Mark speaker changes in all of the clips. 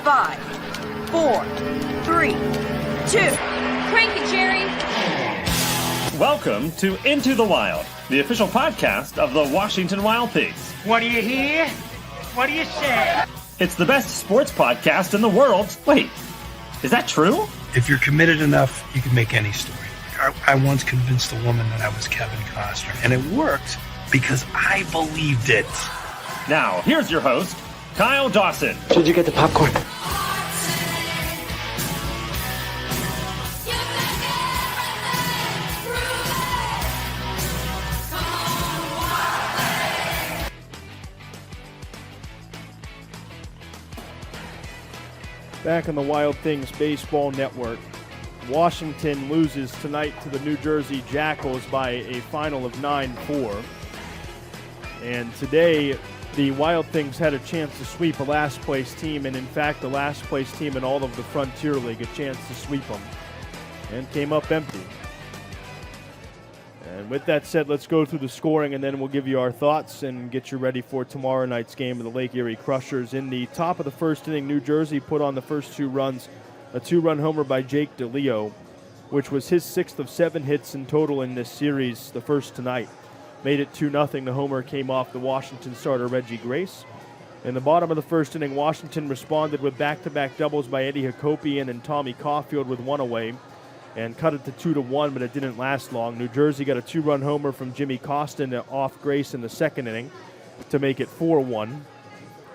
Speaker 1: 5, 4, 3, 2.
Speaker 2: Crank it, Jerry.
Speaker 3: Welcome to Into the Wild, the official podcast of the Washington Wild Pigs.
Speaker 4: What do you hear? What do you say?
Speaker 3: It's the best sports podcast in the world. Wait, is that true?
Speaker 5: If you're committed enough, you can make any story. I once convinced a woman that I was Kevin Costner, and it worked because I believed it.
Speaker 3: Now, here's your host, Kyle Dawson.
Speaker 6: Did you get the popcorn?
Speaker 7: Back on the Wild Things Baseball Network, Washington loses tonight to the New Jersey Jackals by a final of 9-4. And today, the Wild Things had a chance to sweep a last-place team, and in fact, the last-place team in all of the Frontier League, a chance to sweep them, and came up empty. And with that said, let's go through the scoring, and then we'll give you our thoughts and get you ready for tomorrow night's game of the Lake Erie Crushers. In the top of the first inning, New Jersey put on the first 2 runs, a 2-run homer by Jake DeLeo, which was his 6th of 7 hits in total in this series, the first tonight. Made it 2-0. The homer came off the Washington starter Reggie Grace. In the bottom of the first inning, Washington responded with back-to-back doubles by Eddie Hakopian and Tommy Caulfield with one away, and cut it to 2-1, but it didn't last long. New Jersey got a 2-run homer from Jimmy Costin off Grace in the second inning to make it 4-1.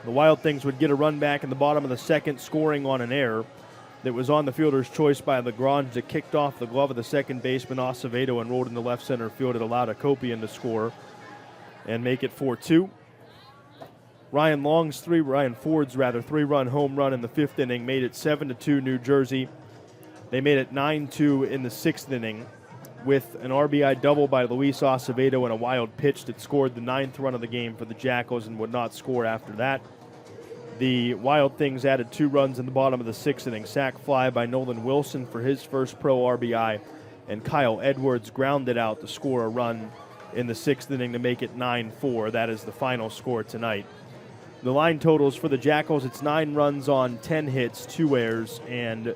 Speaker 7: The Wild Things would get a run back in the bottom of the second, scoring on an error that was on the fielder's choice by Lagrange that kicked off the glove of the second baseman Acevedo and rolled into left center field. It allowed Hakopian to score and make it 4-2. Ryan Ford's 3-run home run in the 5th inning made it 7-2 New Jersey. They made it 9-2 in the 6th inning with an RBI double by Luis Acevedo and a wild pitch that scored the 9th run of the game for the Jackals and would not score after that. The Wild Things added 2 runs in the bottom of the 6th inning. Sac fly by Nolan Wilson for his first pro RBI, and Kyle Edwards grounded out to score a run in the 6th inning to make it 9-4. That is the final score tonight. The line totals for the Jackals, it's 9 runs on 10 hits, 2 errors, and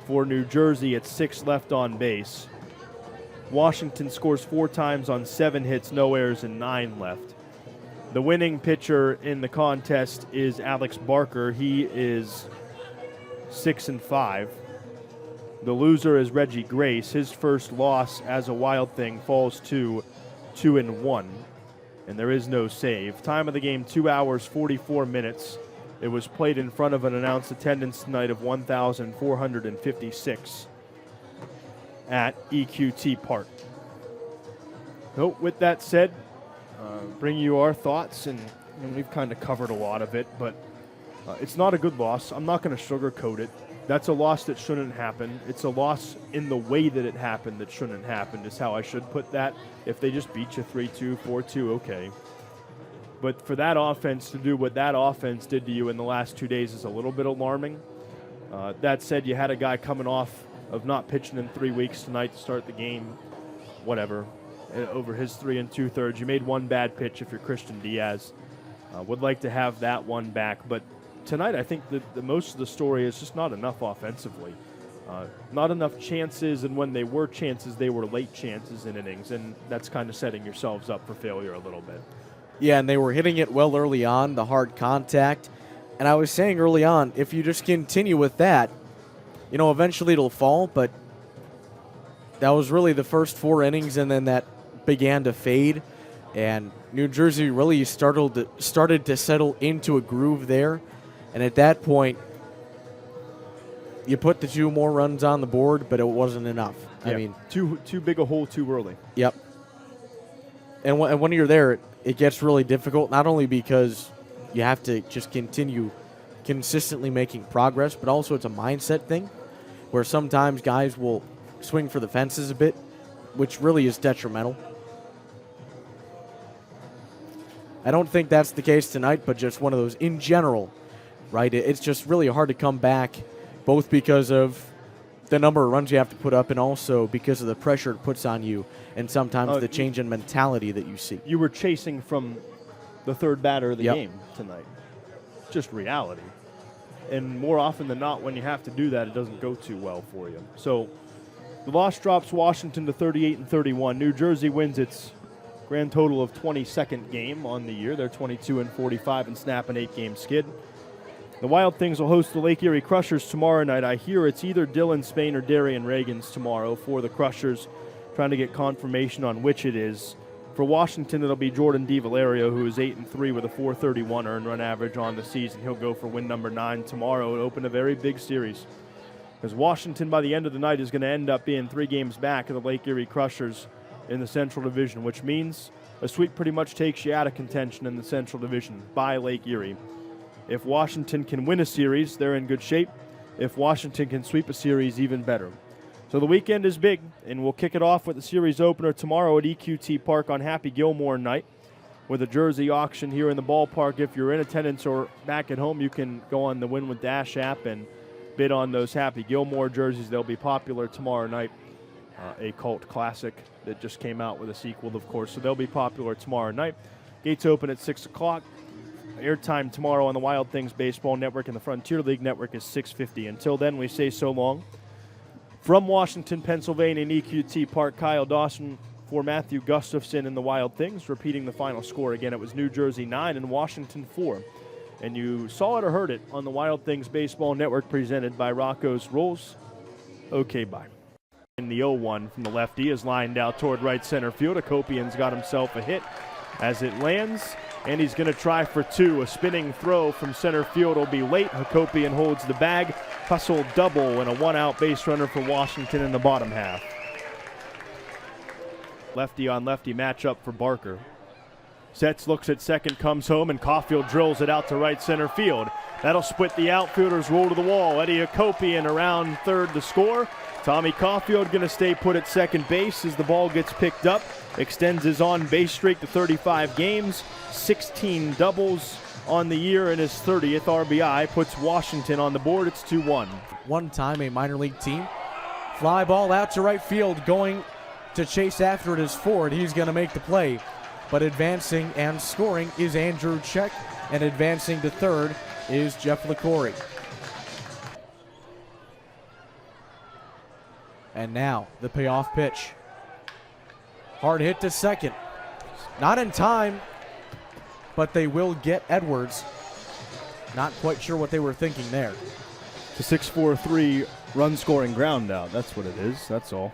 Speaker 7: for New Jersey, it's 6 left on base. Washington scores 4 times on 7 hits, no errors, and 9 left. The winning pitcher in the contest is Alex Barker. He is 6-5. The loser is Reggie Grace. His first loss as a Wild Thing falls to 2-1, and there is no save. Time of the game, 2 hours, 44 minutes. It was played in front of an announced attendance tonight of 1,456 at EQT Park. So with that said, bring you our thoughts, and we've kind of covered a lot of it, but it's not a good loss. I'm not going to sugarcoat it. That's a loss that shouldn't happen. It's a loss in the way that it happened that shouldn't happen, is how I should put that. If they just beat you 3-2, 4-2, okay. But for that offense to do what that offense did to you in the last 2 days is a little bit alarming. That said, you had a guy coming off of not pitching in 3 weeks tonight to start the game. Whatever. Over his 3 2/3. You made one bad pitch if you're Christian Diaz. Would like to have that one back. But tonight I think the most of the story is just not enough offensively. Not enough chances, and when they were chances, they were late chances in innings. And that's kind of setting yourselves up for failure a little bit.
Speaker 8: Yeah, and they were hitting it well early on, the hard contact. And I was saying early on, if you just continue with that, eventually it'll fall. But that was really the first 4 innings, and then that began to fade. And New Jersey really started to settle into a groove there. And at that point, you put the 2 more runs on the board, but it wasn't enough.
Speaker 7: Yeah. I mean, too big a hole too early.
Speaker 8: Yep. And when you're there, it gets really difficult, not only because you have to just continue consistently making progress, but also it's a mindset thing where sometimes guys will swing for the fences a bit, which really is detrimental. I don't think that's the case tonight, but just one of those in general, right? It's just really hard to come back, both because of the number of runs you have to put up and also because of the pressure it puts on you and sometimes the change in mentality that you see.
Speaker 7: You were chasing from the third batter of the game tonight. Just reality. and more often than not, when you have to do that, it doesn't go too well for you. So the loss drops Washington to 38-31. New Jersey wins its grand total of 22nd game on the year. They're 22-45 and snap an 8-game skid. The Wild Things will host the Lake Erie Crushers tomorrow night. I hear it's either Dylan Spain or Darian Reagans tomorrow for the Crushers, trying to get confirmation on which it is. For Washington, it'll be Jordan DiValerio, who is 8-3 with a .431 earned run average on the season. He'll go for win number 9 tomorrow and open a very big series, because Washington, by the end of the night, is going to end up being 3 games back of the Lake Erie Crushers in the Central Division, which means a sweep pretty much takes you out of contention in the Central Division by Lake Erie. If Washington can win a series, they're in good shape. If Washington can sweep a series, even better. So the weekend is big, and we'll kick it off with the series opener tomorrow at EQT Park on Happy Gilmore night with a jersey auction here in the ballpark. If you're in attendance or back at home, you can go on the Win with Dash app and bid on those Happy Gilmore jerseys. They'll be popular tomorrow night. A cult classic that just came out with a sequel, of course. So they'll be popular tomorrow night. Gates open at 6 o'clock. Airtime tomorrow on the Wild Things Baseball Network and the Frontier League Network is 6:50. Until then, we say so long. From Washington, Pennsylvania, in EQT Park, Kyle Dawson for Matthew Gustafson and the Wild Things. Repeating the final score again, it was New Jersey 9 and Washington 4. And you saw it or heard it on the Wild Things Baseball Network, presented by Rocco's Rolls. Okay, bye. In the 0-1 from the lefty is lined out toward right center field. Akopian's got himself a hit as it lands, and he's going to try for 2. A spinning throw from center field will be late. Akopian holds the bag. Hustle double and a 1-out base runner for Washington in the bottom half. Lefty on lefty matchup for Barker. Sets, looks at second, comes home, and Caulfield drills it out to right center field. That'll split the outfielders, roll to the wall. Eddie Akopian around third to score. Tommy Caulfield going to stay put at second base as the ball gets picked up. Extends his on-base streak to 35 games, 16 doubles on the year, and his 30th RBI puts Washington on the board. It's 2-1.
Speaker 8: One time a minor league team. Fly ball out to right field, going to chase after it is Ford. He's going to make the play. But advancing and scoring is Andrew Check, and advancing to third is Jeff LaCory. And now the payoff pitch. Hard hit to second. Not in time, but they will get Edwards. Not quite sure what they were thinking there.
Speaker 7: It's a 6-4-3 run-scoring ground out. That's what it is. That's all.